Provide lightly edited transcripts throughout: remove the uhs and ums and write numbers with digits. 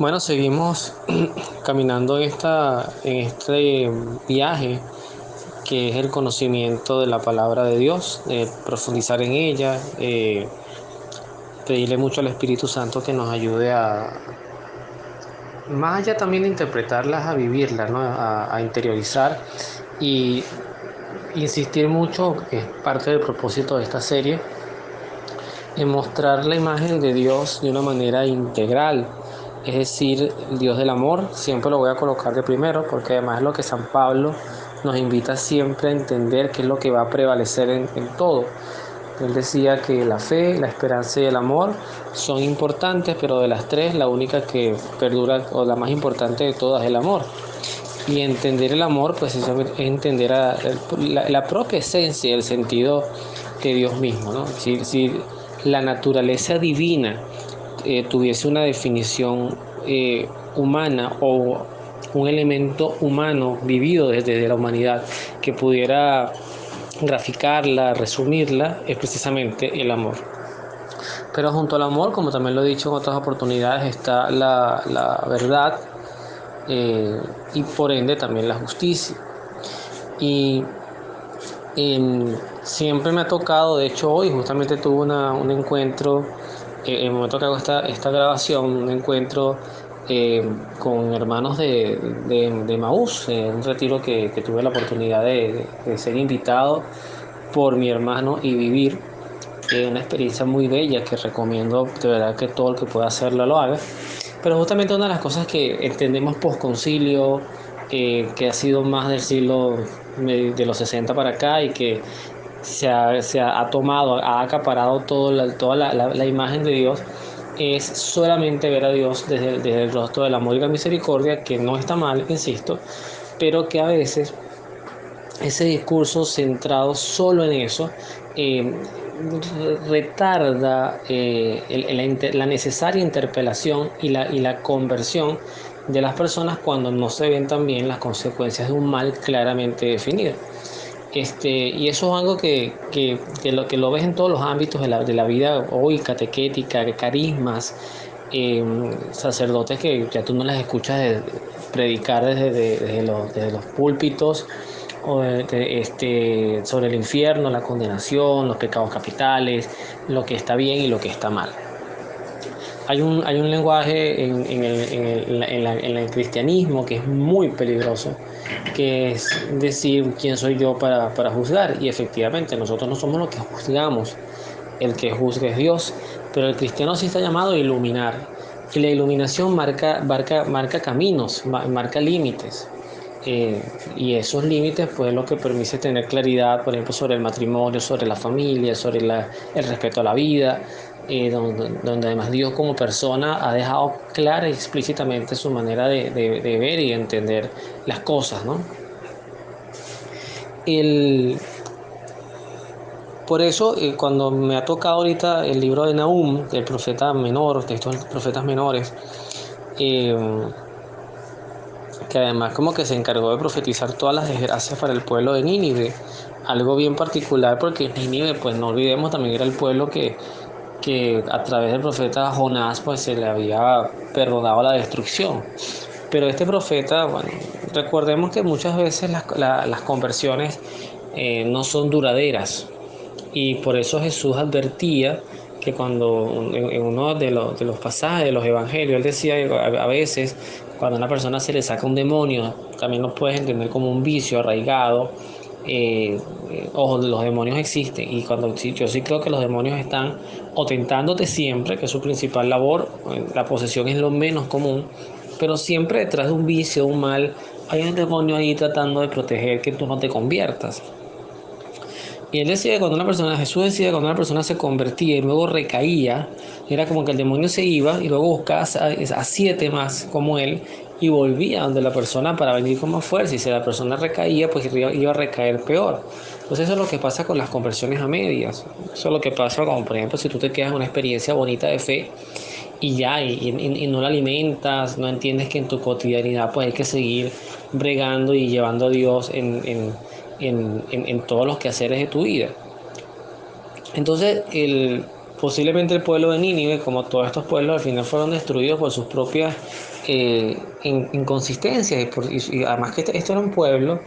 Bueno, seguimos caminando en este viaje que es el conocimiento de la palabra de Dios, profundizar en ella, pedirle mucho al Espíritu Santo que nos ayude más allá también de interpretarlas, a vivirlas, ¿no? A interiorizar y insistir mucho, que es parte del propósito de esta serie, en mostrar la imagen de Dios de una manera integral. Es decir, el Dios del amor, siempre lo voy a colocar de primero, porque además es lo que San Pablo nos invita siempre a entender, que es lo que va a prevalecer en todo. Él decía que la fe, la esperanza y el amor son importantes, pero de las tres, la única que perdura, o la más importante de todas, es el amor. Y entender el amor, pues es entender la propia esencia, el sentido de Dios mismo, ¿no? Si la naturaleza divina tuviese una definición humana, o un elemento humano vivido desde la humanidad que pudiera graficarla, resumirla, es precisamente el amor. Pero junto al amor, como también lo he dicho en otras oportunidades, está la verdad, y por ende también la justicia. Y siempre me ha tocado, de hecho hoy justamente tuve un encuentro, en el momento que hago esta grabación, un encuentro con hermanos de Maús, un retiro que tuve la oportunidad de ser invitado por mi hermano y vivir. Una experiencia muy bella que recomiendo de verdad que todo el que pueda hacerlo lo haga. Pero justamente una de las cosas que entendemos post-concilio, que ha sido más del siglo de los 60 para acá, y que ha tomado, ha acaparado toda la imagen de Dios, es solamente ver a Dios desde el rostro del amor y la misericordia, que no está mal, insisto, pero que a veces ese discurso centrado solo en eso eh, retarda la necesaria interpelación y la conversión de las personas, cuando no se ven también las consecuencias de un mal claramente definido. Y eso es algo que lo ves en todos los ámbitos de la vida hoy, catequética, carismas, sacerdotes que ya tú no les escuchas predicar desde los púlpitos, o sobre el infierno, la condenación, los pecados capitales, lo que está bien y lo que está mal. Hay un lenguaje en el cristianismo que es muy peligroso, que es decir quién soy yo para juzgar, y efectivamente nosotros no somos los que juzgamos, el que juzga es Dios, pero el cristiano sí está llamado a iluminar, y la iluminación marca caminos, marca límites. Y esos límites, pues, lo que permite tener claridad, por ejemplo, sobre el matrimonio, sobre la familia, sobre el respeto a la vida, donde además Dios como persona ha dejado clara y explícitamente su manera de ver y entender las cosas, ¿no? El, por eso, cuando me ha tocado ahorita el libro de Nahum, del profeta menor, de estos profetas menores, eh, que además como que se encargó de profetizar todas las desgracias para el pueblo de Nínive, algo bien particular, porque Nínive, pues no olvidemos, también era el pueblo que a través del profeta Jonás, pues se le había perdonado la destrucción. Pero este profeta, bueno, recordemos que muchas veces las conversiones no son duraderas, y por eso Jesús advertía que cuando en uno de los pasajes de los evangelios, él decía que a veces cuando a una persona se le saca un demonio, también lo puedes entender como un vicio arraigado. Ojo, los demonios existen, y yo sí creo que los demonios están o tentándote siempre, que es su principal labor. La posesión es lo menos común, pero siempre detrás de un vicio, un mal, hay un demonio ahí tratando de proteger que tú no te conviertas. Y él decía que Jesús decía que cuando una persona se convertía y luego recaía, era como que el demonio se iba y luego buscaba a 7 más como él, y volvía donde la persona para venir con más fuerza. Y si la persona recaía, pues iba a recaer peor. Entonces eso es lo que pasa con las conversiones a medias. Eso es lo que pasa, como por ejemplo, si tú te quedas en una experiencia bonita de fe y ya, y no la alimentas, no entiendes que en tu cotidianidad pues hay que seguir bregando y llevando a Dios en todos los quehaceres de tu vida. Entonces, Posiblemente el pueblo de Nínive, como todos estos pueblos, al final fueron destruidos por sus propias inconsistencias. Y además que esto era un pueblo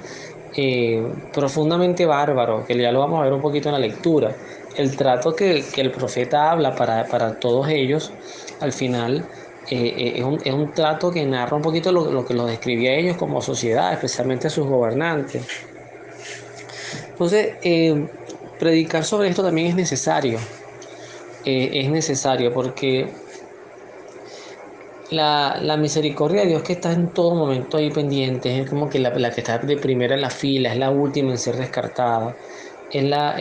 profundamente bárbaro, que ya lo vamos a ver un poquito en la lectura. El trato que el profeta habla para todos ellos, al final, es un trato que narra un poquito lo que los describía ellos como sociedad, especialmente sus gobernantes. Entonces, predicar sobre esto también es necesario porque la misericordia de Dios que está en todo momento ahí pendiente, es como que la que está de primera en la fila, es la última en ser descartada, es la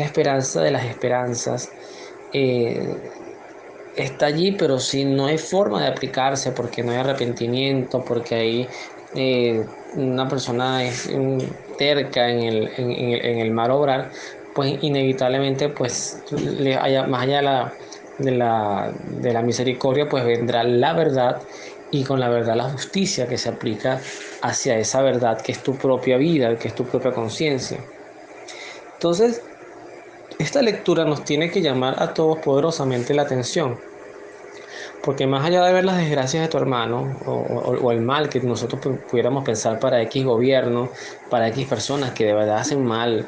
esperanza de las esperanzas. eh, Está allí, pero si no hay forma de aplicarse, porque no hay arrepentimiento, porque hay una persona es terca en el mal obrar, pues inevitablemente, pues más allá de la misericordia, pues vendrá la verdad, y con la verdad la justicia que se aplica hacia esa verdad que es tu propia vida, que es tu propia conciencia. Entonces, esta lectura nos tiene que llamar a todos poderosamente la atención. Porque más allá de ver las desgracias de tu hermano o el mal que nosotros pudiéramos pensar para X gobierno, para X personas que de verdad hacen mal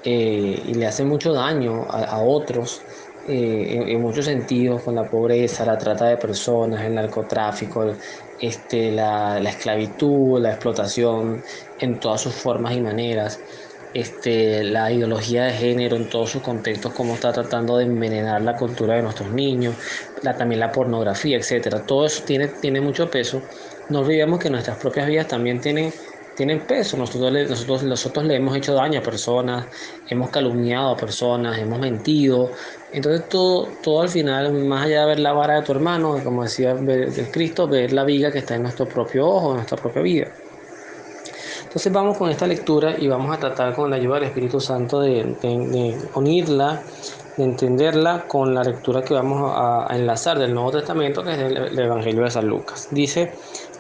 y le hacen mucho daño a otros en muchos sentidos, con la pobreza, la trata de personas, el narcotráfico, la esclavitud, la explotación en todas sus formas y maneras, la ideología de género en todos sus contextos, cómo está tratando de envenenar la cultura de nuestros niños, también la pornografía, etcétera. Todo eso tiene mucho peso. No olvidemos que nuestras propias vidas también tienen peso. Nosotros le hemos hecho daño a personas, hemos calumniado a personas, hemos mentido. Entonces todo al final, más allá de ver la vara de tu hermano, como decía Cristo, ver la viga que está en nuestro propio ojo, en nuestra propia vida. Entonces vamos con esta lectura y vamos a tratar con la ayuda del Espíritu Santo de unirla, de entenderla con la lectura que vamos a enlazar del Nuevo Testamento, que es el Evangelio de San Lucas. Dice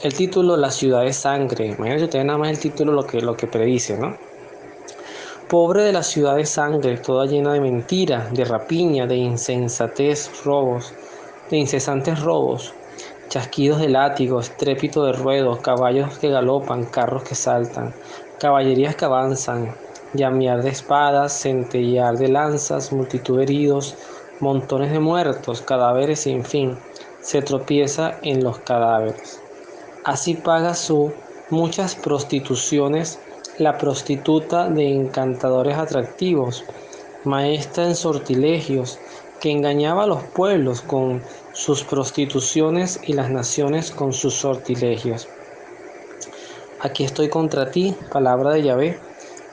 el título: La ciudad de sangre. Imagínense ustedes nada más el título lo que predice, ¿no? Pobre de la ciudad de sangre, toda llena de mentira, de rapiña, de insensatez, robos, de incesantes robos, chasquidos de látigos, trépito de ruedos, caballos que galopan, carros que saltan, caballerías que avanzan, llamear de espadas, centellear de lanzas, multitud de heridos, montones de muertos, cadáveres sin fin. Se tropieza en los cadáveres. Así paga muchas prostituciones la prostituta de encantadores atractivos, maestra en sortilegios, que engañaba a los pueblos con sus prostituciones y las naciones con sus sortilegios. Aquí estoy contra ti, palabra de Yahvé.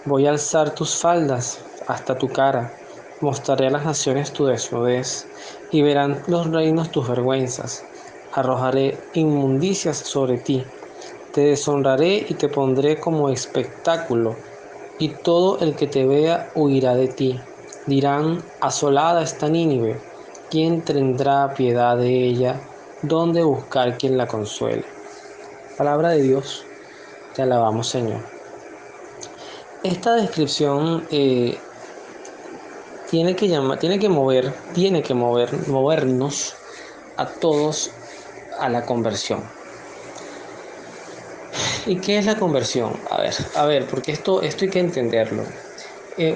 Voy a alzar tus faldas hasta tu cara, mostraré a las naciones tu desnudez, y verán los reinos tus vergüenzas. Arrojaré inmundicias sobre ti, te deshonraré y te pondré como espectáculo, y todo el que te vea huirá de ti. Dirán: asolada está Nínive, ¿quién tendrá piedad de ella? ¿Dónde buscar quien la consuele? Palabra de Dios, te alabamos, Señor. Esta descripción tiene que movernos a todos a la conversión. ¿Y qué es la conversión? A ver, porque esto hay que entenderlo.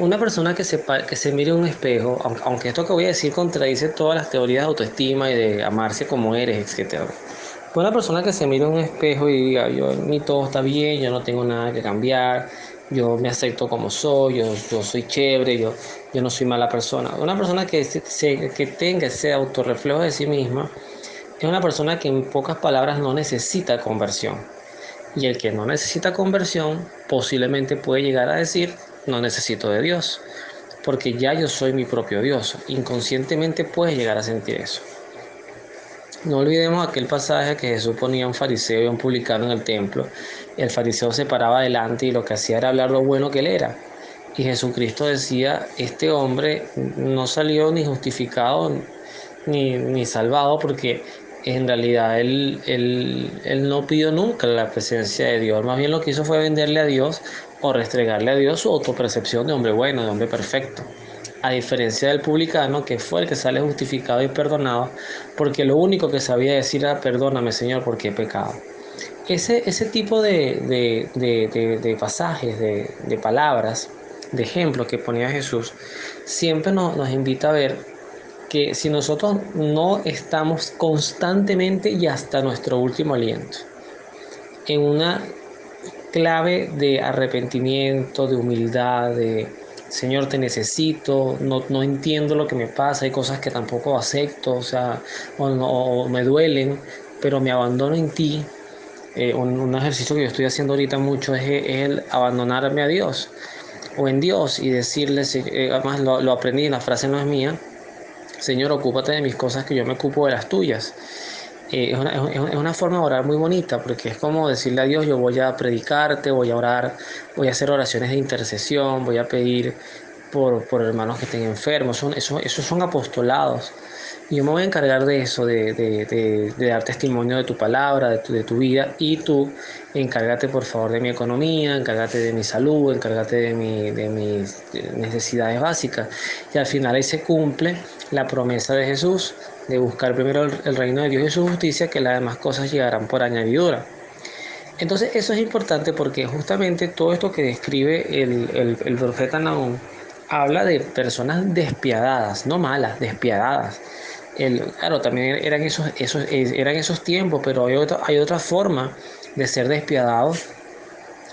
Una persona que se mire en un espejo, aunque esto que voy a decir contradice todas las teorías de autoestima y de amarse como eres, etc. Una persona que se mire en un espejo y diga: yo, mi todo está bien, yo no tengo nada que cambiar, yo me acepto como soy, yo soy chévere, yo no soy mala persona. Una persona que tenga ese autorreflejo de sí misma es una persona que en pocas palabras no necesita conversión. Y el que no necesita conversión posiblemente puede llegar a decir: no necesito de Dios, porque ya yo soy mi propio Dios. Inconscientemente puedes llegar a sentir eso. No olvidemos aquel pasaje que Jesús ponía a un fariseo y a un publicano en el templo. El fariseo se paraba adelante y lo que hacía era hablar lo bueno que él era. Y Jesucristo decía: este hombre no salió ni justificado ni salvado, porque en realidad él no pidió nunca la presencia de Dios. Más bien lo que hizo fue venderle a Dios o restregarle a Dios su autopercepción de hombre bueno, de hombre perfecto. A diferencia del publicano, que fue el que sale justificado y perdonado, porque lo único que sabía decir era: perdóname, Señor, porque he pecado. Ese tipo de pasajes, de palabras, de ejemplos que ponía Jesús, siempre nos invita a ver que si nosotros no estamos constantemente y hasta nuestro último aliento en una clave de arrepentimiento, de humildad, de: Señor, te necesito, no entiendo lo que me pasa, hay cosas que tampoco acepto, o sea, o me duelen, pero me abandono en ti. Un ejercicio que yo estoy haciendo ahorita mucho es el abandonarme a Dios o en Dios y decirle, además lo aprendí, la frase no es mía: Señor, ocúpate de mis cosas, que yo me ocupo de las tuyas. Es una forma de orar muy bonita, porque es como decirle a Dios: yo voy a predicarte, voy a orar, voy a hacer oraciones de intercesión, voy a pedir por hermanos que estén enfermos. Esos son apostolados. Y yo me voy a encargar de eso, de dar testimonio de tu palabra, de tu vida, y tú encárgate por favor de mi economía, encárgate de mi salud, encárgate de mis necesidades básicas. Y al final ahí se cumple la promesa de Jesús de buscar primero el reino de Dios y su justicia, que las demás cosas llegarán por añadidura. Entonces eso es importante, porque justamente todo esto que describe el profeta Nahum habla de personas despiadadas, no malas, despiadadas. Claro, también eran esos tiempos, pero hay otra forma de ser despiadados,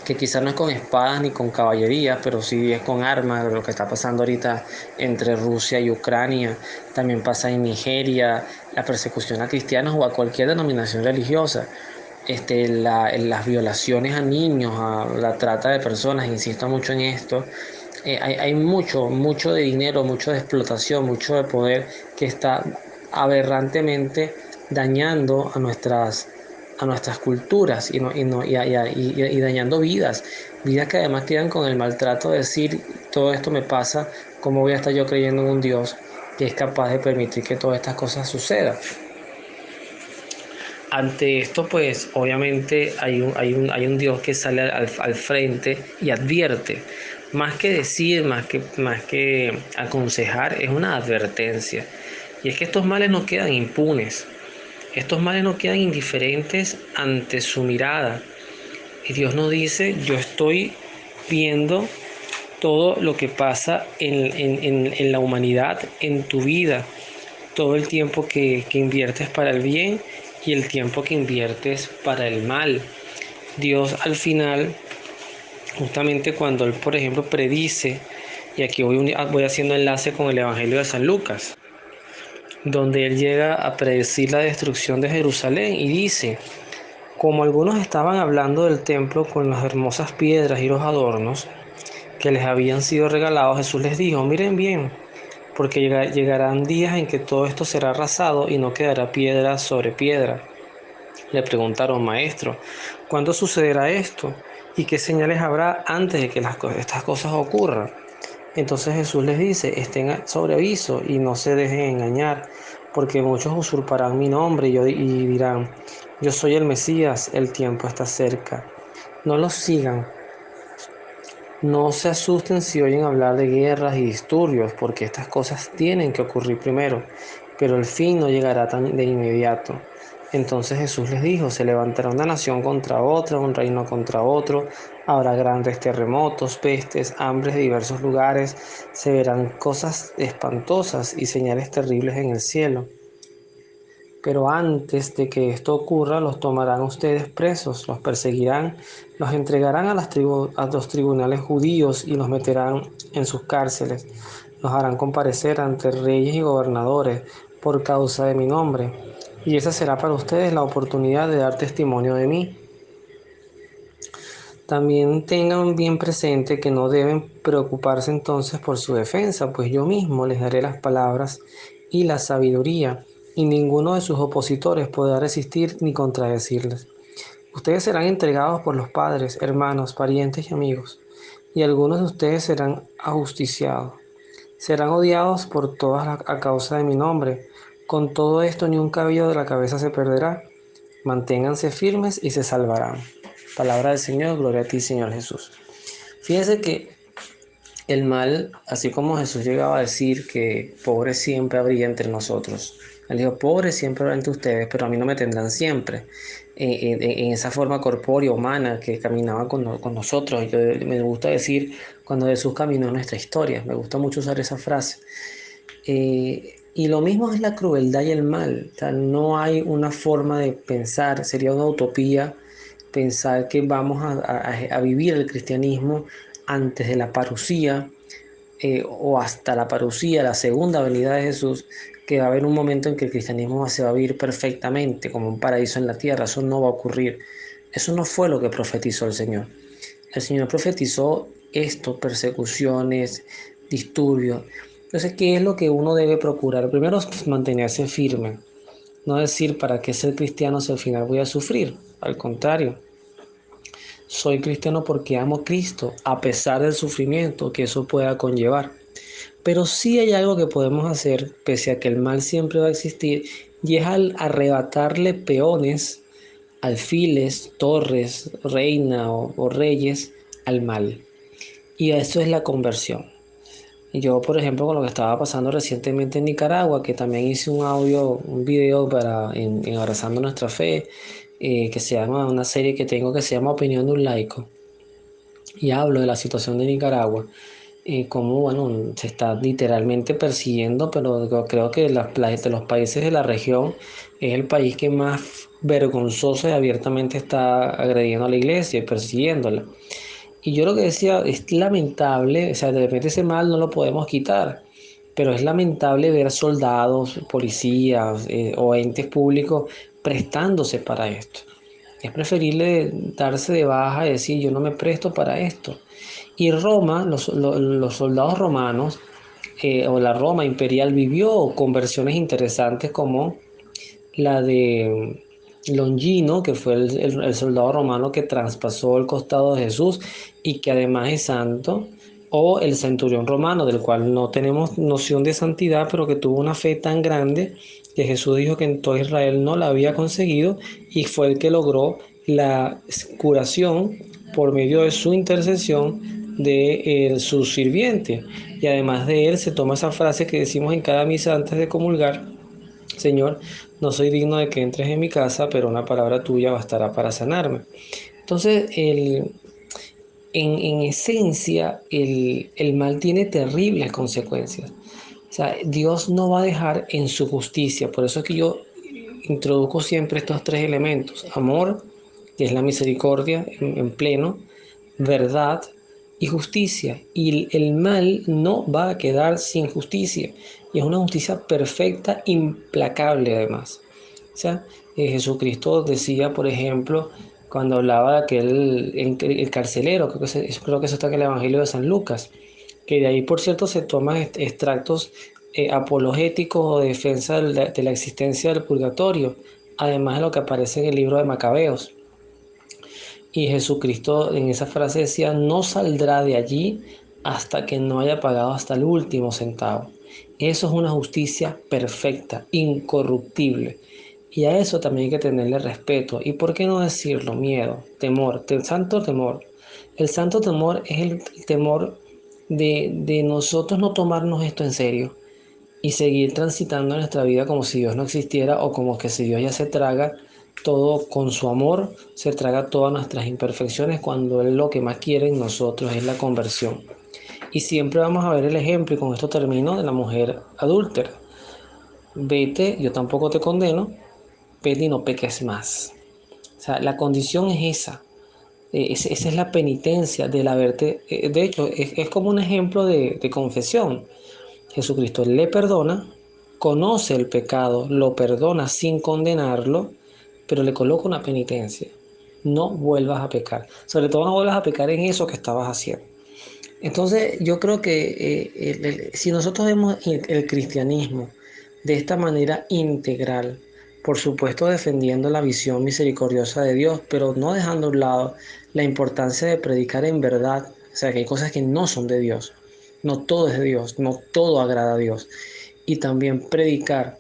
que quizás no es con espadas ni con caballería, pero sí es con armas. Lo que está pasando ahorita entre Rusia y Ucrania, también pasa en Nigeria, la persecución a cristianos o a cualquier denominación religiosa. Las violaciones a niños, a la trata de personas, insisto mucho en esto. Hay mucho de dinero, mucho de explotación, mucho de poder, que está aberrantemente dañando a nuestras culturas, y dañando vidas que además quedan con el maltrato de decir: todo esto me pasa, ¿cómo voy a estar yo creyendo en un Dios que es capaz de permitir que todas estas cosas sucedan? Ante esto, pues obviamente hay un Dios que sale al frente y advierte. Más que decir, más que aconsejar, es una advertencia. Y es que estos males no quedan impunes. Estos males no quedan indiferentes ante su mirada. Y Dios nos dice: yo estoy viendo todo lo que pasa en la humanidad, en tu vida, todo el tiempo que inviertes para el bien y el tiempo que inviertes para el mal. Dios al final, justamente cuando Él, por ejemplo, predice, y aquí voy haciendo enlace con el Evangelio de San Lucas, donde Él llega a predecir la destrucción de Jerusalén y dice: como algunos estaban hablando del templo con las hermosas piedras y los adornos que les habían sido regalados, Jesús les dijo: miren bien, porque llegarán días en que todo esto será arrasado y no quedará piedra sobre piedra. Le preguntaron: maestro, ¿cuándo sucederá esto? ¿Y qué señales habrá antes de que estas cosas ocurran? Entonces Jesús les dice: estén sobre aviso y no se dejen engañar, porque muchos usurparán mi nombre y dirán: yo soy el Mesías, el tiempo está cerca. No los sigan. No se asusten si oyen hablar de guerras y disturbios, porque estas cosas tienen que ocurrir primero, pero el fin no llegará tan de inmediato. Entonces Jesús les dijo: se levantará una nación contra otra, un reino contra otro, habrá grandes terremotos, pestes, hambres de diversos lugares, se verán cosas espantosas y señales terribles en el cielo. Pero antes de que esto ocurra, los tomarán ustedes presos, los perseguirán, los entregarán a los tribunales judíos y los meterán en sus cárceles. Los harán comparecer ante reyes y gobernadores por causa de mi nombre. Y esa será para ustedes la oportunidad de dar testimonio de mí. También tengan bien presente que no deben preocuparse entonces por su defensa, pues yo mismo les daré las palabras y la sabiduría, y ninguno de sus opositores podrá resistir ni contradecirles. Ustedes serán entregados por los padres, hermanos, parientes y amigos, y algunos de ustedes serán ajusticiados. Serán odiados por todas a causa de mi nombre. Con todo esto, ni un cabello de la cabeza se perderá. Manténganse firmes y se salvarán. Palabra del Señor, gloria a ti, Señor Jesús. Fíjense que El mal, así como Jesús llegaba a decir que pobre siempre habría entre nosotros. Él dijo, pobre siempre habrá entre ustedes, pero a mí no me tendrán siempre. En esa forma corpórea, humana, que caminaba con nosotros. Me gusta decir, cuando Jesús caminó en nuestra historia, me gusta mucho usar esa frase. Y lo mismo es la crueldad y el mal. O sea, no hay una forma de pensar, sería una utopía pensar que vamos a vivir el cristianismo antes de la parucía, o hasta la parucía, la segunda venida de Jesús, que va a haber un momento en que el cristianismo se va a vivir perfectamente como un paraíso en la tierra. Eso no va a ocurrir. Eso no fue lo que profetizó el Señor. El Señor profetizó esto, persecuciones, disturbios. Entonces, ¿qué es lo que uno debe procurar? Primero, pues, mantenerse firme. No decir, ¿para qué ser cristiano si al final voy a sufrir? Al contrario, soy cristiano porque amo a Cristo, a pesar del sufrimiento que eso pueda conllevar. Pero sí hay algo que podemos hacer, pese a que el mal siempre va a existir, y es al arrebatarle peones, alfiles, torres, reina o reyes al mal. Y eso es la conversión. Yo, por ejemplo, con lo que estaba pasando recientemente en Nicaragua, que también hice un audio, un video en Abrazando Nuestra Fe, que se llama, una serie que tengo que se llama Opinión de un Laico, y hablo de la situación de Nicaragua, cómo, bueno, se está literalmente persiguiendo, pero yo creo que de los países de la región es el país que más vergonzoso y abiertamente está agrediendo a la iglesia y persiguiéndola. Y yo lo que decía, es lamentable, o sea, de repente ese mal no lo podemos quitar, pero es lamentable ver soldados, policías, o entes públicos prestándose para esto. Es preferible darse de baja y decir, yo no me presto para esto. Y Roma, los soldados romanos, o la Roma imperial, vivió conversiones interesantes como la de Longino, que fue el soldado romano que traspasó el costado de Jesús y que además es santo, o el centurión romano, del cual no tenemos noción de santidad, pero que tuvo una fe tan grande que Jesús dijo que en todo Israel no la había conseguido, y fue el que logró la curación por medio de su intercesión de su sirviente. Y además de él se toma esa frase que decimos en cada misa antes de comulgar: Señor, no soy digno de que entres en mi casa, pero una palabra tuya bastará para sanarme. Entonces, en esencia, el mal tiene terribles consecuencias. O sea, Dios no va a dejar en su justicia. Por eso es que yo introduzco siempre estos tres elementos: amor, que es la misericordia en pleno, verdad y justicia. Y el mal no va a quedar sin justicia. Y es una justicia perfecta, implacable además. O sea, Jesucristo decía, por ejemplo, cuando hablaba de el carcelero, creo que eso está en el Evangelio de San Lucas, que de ahí, por cierto, se toman extractos apologéticos o de defensa de la existencia del purgatorio, además de lo que aparece en el libro de Macabeos. Y Jesucristo en esa frase decía, no saldrá de allí hasta que no haya pagado hasta el último centavo. Eso es una justicia perfecta, incorruptible. Y a eso también hay que tenerle respeto. ¿Y por qué no decirlo? Miedo, temor, santo temor. El santo temor es el temor de nosotros no tomarnos esto en serio y seguir transitando nuestra vida como si Dios no existiera, o como que si Dios ya se traga todo con su amor, se traga todas nuestras imperfecciones, cuando Él lo que más quiere en nosotros es la conversión. Y siempre vamos a ver el ejemplo, y con esto termino, de la mujer adúltera. Vete, yo tampoco te condeno, vete y no peques más. O sea, la condición es esa. Esa es la penitencia del haberte. De hecho, es como un ejemplo de confesión. Jesucristo le perdona, conoce el pecado, lo perdona sin condenarlo, pero le coloca una penitencia: no vuelvas a pecar. Sobre todo no vuelvas a pecar en eso que estabas haciendo. Entonces yo creo que si nosotros vemos el cristianismo de esta manera integral, por supuesto defendiendo la visión misericordiosa de Dios, pero no dejando a un lado la importancia de predicar en verdad, o sea, que hay cosas que no son de Dios, no todo es de Dios, no todo agrada a Dios, y también predicar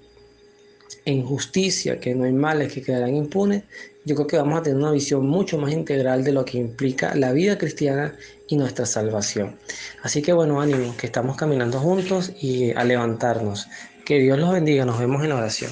en justicia, que no hay males que quedarán impunes, yo creo que vamos a tener una visión mucho más integral de lo que implica la vida cristiana y nuestra salvación. Así que bueno, ánimo, que estamos caminando juntos y a levantarnos. Que Dios los bendiga, nos vemos en la oración.